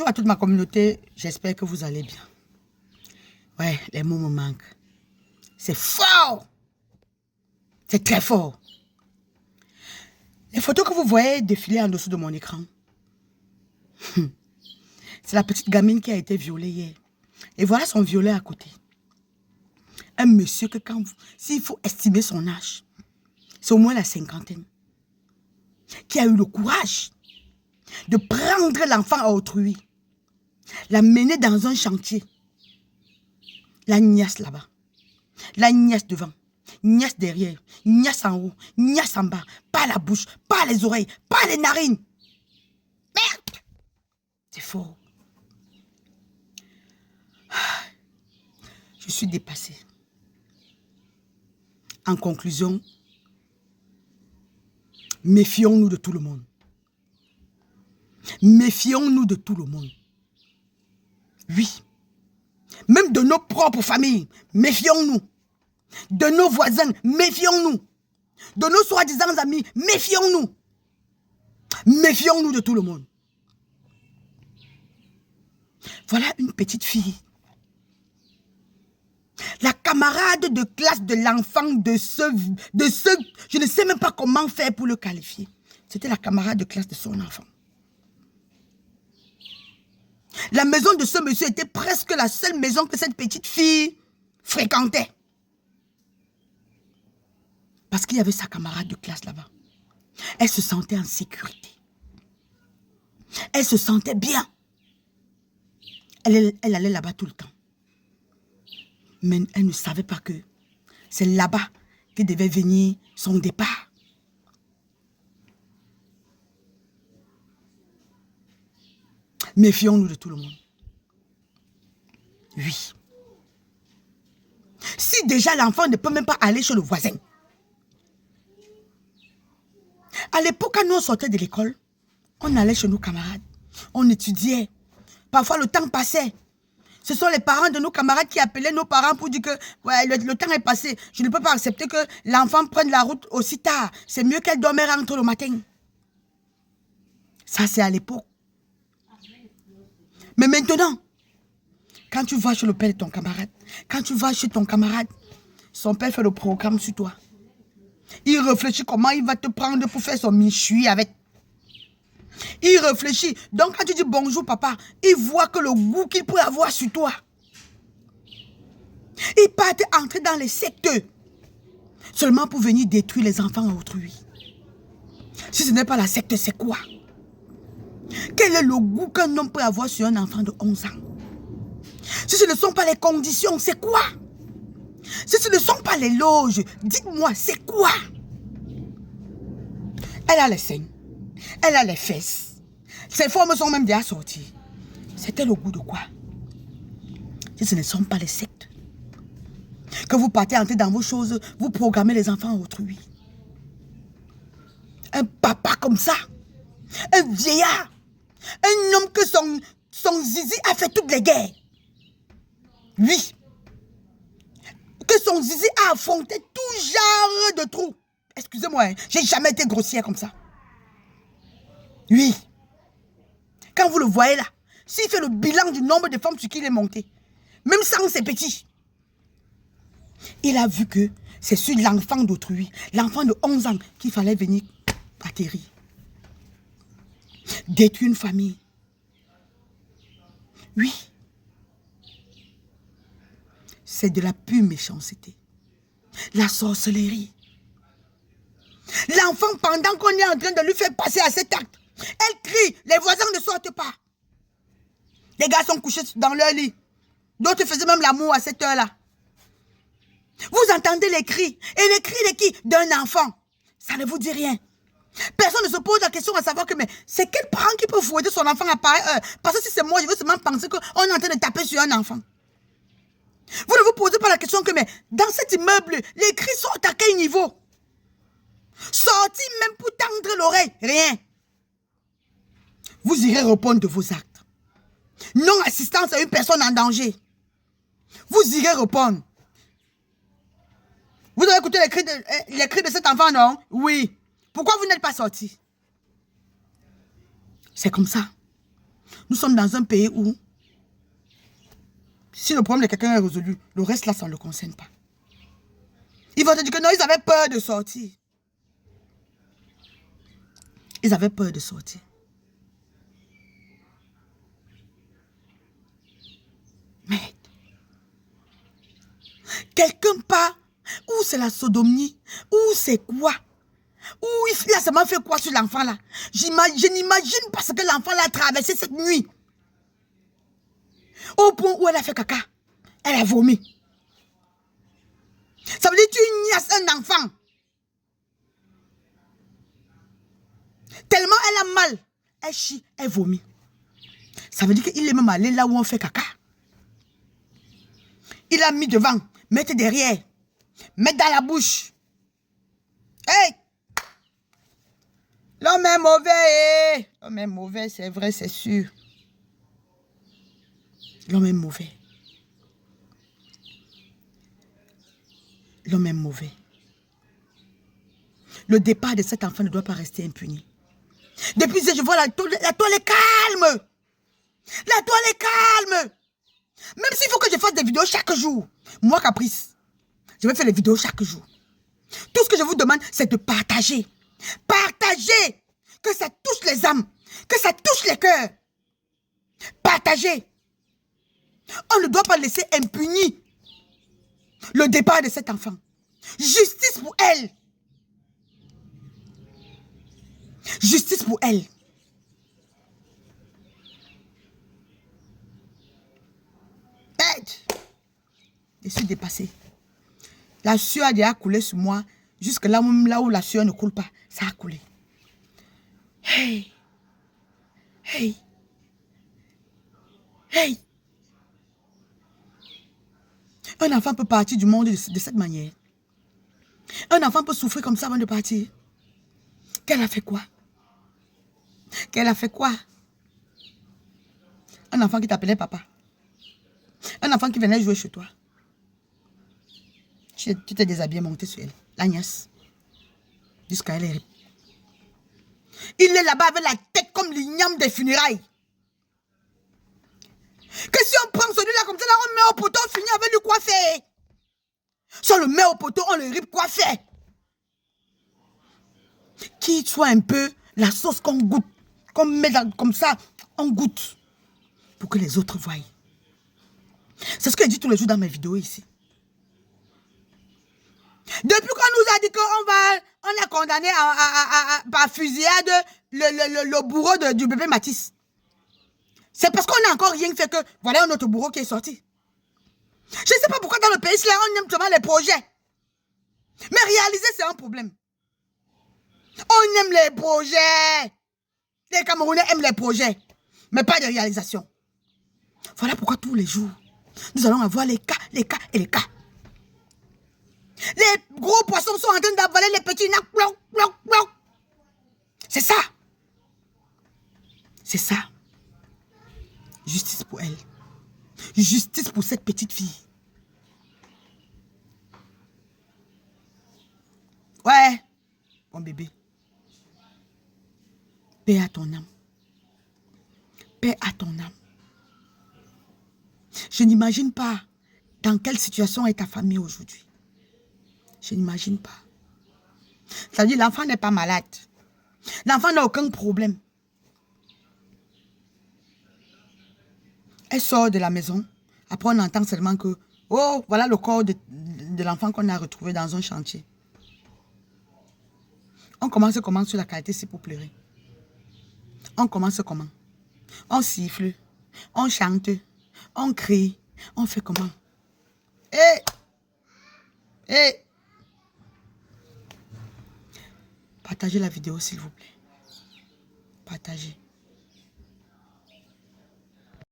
Bonjour à toute ma communauté, j'espère que vous allez bien. Ouais, les mots me manquent. C'est fort. C'est très fort. Les photos que vous voyez défiler en dessous de mon écran, c'est la petite gamine qui a été violée hier. Et voilà son violet à côté. Un monsieur que s'il faut estimer son âge, c'est au moins la cinquantaine, qui a eu le courage de prendre l'enfant à autrui, l'amener dans un chantier, la niasse là-bas, la niasse devant, niasse derrière, niasse en haut, niasse en bas, pas la bouche, pas les oreilles, pas les narines. Merde! C'est faux. Je suis dépassée. En conclusion, méfions-nous de tout le monde. Méfions-nous de tout le monde. Oui. Même de nos propres familles, méfions-nous. De nos voisins, méfions-nous. De nos soi-disant amis, méfions-nous. Méfions-nous de tout le monde. Voilà une petite fille. La camarade de classe de l'enfant de ce, je ne sais même pas comment faire pour le qualifier. C'était la camarade de classe de son enfant. La maison de ce monsieur était presque la seule maison que cette petite fille fréquentait. Parce qu'il y avait sa camarade de classe là-bas. Elle se sentait en sécurité. Elle se sentait bien. Elle allait là-bas tout le temps. Mais elle ne savait pas que c'est là-bas que devait venir son départ. Méfions-nous de tout le monde. Oui. Si déjà l'enfant ne peut même pas aller chez le voisin. À l'époque, quand nous on sortait de l'école, on allait chez nos camarades. On étudiait. Parfois, le temps passait. Ce sont les parents de nos camarades qui appelaient nos parents pour dire que ouais, le temps est passé. Je ne peux pas accepter que l'enfant prenne la route aussi tard. C'est mieux qu'elle dorme et rentre le matin. Ça, c'est à l'époque. Mais maintenant, quand tu vas chez le père de ton camarade, quand tu vas chez ton camarade, son père fait le programme sur toi. Il réfléchit comment il va te prendre pour faire son michui avec. Il réfléchit. Donc quand tu dis bonjour papa, il voit que le goût qu'il peut avoir sur toi. Il part entrer dans les sectes seulement pour venir détruire les enfants à autrui. Si ce n'est pas la secte, c'est quoi? Quel est le goût qu'un homme peut avoir sur un enfant de 11 ans? Si ce ne sont pas les conditions, c'est quoi? Si ce ne sont pas les loges, dites-moi, c'est quoi? Elle a les seins, elle a les fesses. Ses formes sont même déjà sorties. C'était le goût de quoi? Si ce ne sont pas les sectes. Que vous partez entrer dans vos choses, vous programmez les enfants à autrui. Un papa comme ça, un vieillard, un homme que son zizi a fait toutes les guerres. Oui. Que son zizi a affronté tout genre de trous. Excusez-moi, hein, j'ai jamais été grossière comme ça. Oui. Quand vous le voyez là, s'il fait le bilan du nombre de femmes sur qui il est monté, même sans ses petits, il a vu que c'est sur l'enfant d'autrui, l'enfant de 11 ans, qu'il fallait venir atterrir. Détruire une famille. Oui. C'est de la pure méchanceté. La sorcellerie. L'enfant, pendant qu'on est en train de lui faire passer à cet acte, elle crie, les voisins ne sortent pas. Les gars sont couchés dans leur lit. D'autres faisaient même l'amour à cette heure-là. Vous entendez les cris. Et les cris de qui? D'un enfant. Ça ne vous dit rien. Personne ne se pose la question à savoir que mais c'est quel parent qui peut fouetter son enfant à pareille heure? Parce que si c'est moi, je veux seulement penser qu'on est en train de taper sur un enfant. Vous ne vous posez pas la question que mais dans cet immeuble, les cris sortent à quel niveau? Sortis même pour tendre l'oreille, rien. Vous irez répondre de vos actes. Non-assistance à une personne en danger. Vous irez répondre. Vous avez écouté les cris de cet enfant, non? Oui. Pourquoi vous n'êtes pas sorti? C'est comme ça. Nous sommes dans un pays où, si le problème de quelqu'un est résolu, le reste là, ça ne le concerne pas. Ils vont te dire que non, ils avaient peur de sortir. Ils avaient peur de sortir. Mais, quelqu'un part, où c'est la sodomie, où c'est quoi? Où il a seulement fait quoi sur l'enfant là? Je n'imagine pas ce que l'enfant là a traversé cette nuit. Au point où elle a fait caca. Elle a vomi. Ça veut dire que tu niasses un enfant. Tellement elle a mal. Elle chie, elle vomit. Ça veut dire qu'il est même allé là où on fait caca. Il a mis devant, mettez derrière, mettez dans la bouche. Hey! L'homme est mauvais. L'homme est mauvais, c'est vrai, c'est sûr. L'homme est mauvais. L'homme est mauvais. Le départ de cet enfant ne doit pas rester impuni. Depuis que je vois la toile est calme. La toile est calme. Même s'il faut que je fasse des vidéos chaque jour. Moi, Caprice, je vais faire des vidéos chaque jour. Tout ce que je vous demande, c'est de partager. Partagez. Que ça touche les âmes. Que ça touche les cœurs. Partagez. On ne doit pas laisser impuni le départ de cet enfant. Justice pour elle. Justice pour elle. Je suis dépassée. La sueur a déjà coulé sur moi. Jusque là, même là où la sueur ne coule pas. Ça a coulé. Hey. Hey. Hey. Un enfant peut partir du monde de cette manière. Un enfant peut souffrir comme ça avant de partir. Qu'elle a fait quoi? Qu'elle a fait quoi? Un enfant qui t'appelait papa. Un enfant qui venait jouer chez toi. Tu t'es déshabillé, monté sur elle. La nièce. Jusqu'à elle est rip. Il est là-bas avec la tête comme l'igname des funérailles. Que si on prend celui-là comme ça, là, on met au poteau, on finit avec lui quoi faire? Si on le met au poteau, on le rip quoi faire? Qu'il soit un peu la sauce qu'on goûte. Qu'on met comme ça, on goûte. Pour que les autres voient. C'est ce que je dis tous les jours dans mes vidéos ici. Depuis qu'on nous a dit qu'on est condamné par fusillade le bourreau du bébé Matisse. C'est parce qu'on n'a encore rien fait que voilà notre bourreau qui est sorti. Je ne sais pas pourquoi dans le pays, là, on aime seulement les projets. Mais réaliser, c'est un problème. On aime les projets. Les Camerounais aiment les projets. Mais pas de réalisation. Voilà pourquoi tous les jours, nous allons avoir les cas et les cas. Les gros poissons sont en train d'avaler les petits nains. C'est ça. C'est ça. Justice pour elle. Justice pour cette petite fille. Ouais. Mon bébé. Paix à ton âme. Paix à ton âme. Je n'imagine pas dans quelle situation est ta famille aujourd'hui. Je n'imagine pas. Ça veut dire l'enfant n'est pas malade. L'enfant n'a aucun problème. Elle sort de la maison. Après, on entend seulement que, oh, voilà le corps de l'enfant qu'on a retrouvé dans un chantier. On commence comment sur la qualité, s'il vous plaît. On commence comment? On siffle, on chante, on crie, on fait comment? Hé! Partagez la vidéo, s'il vous plaît. Partagez.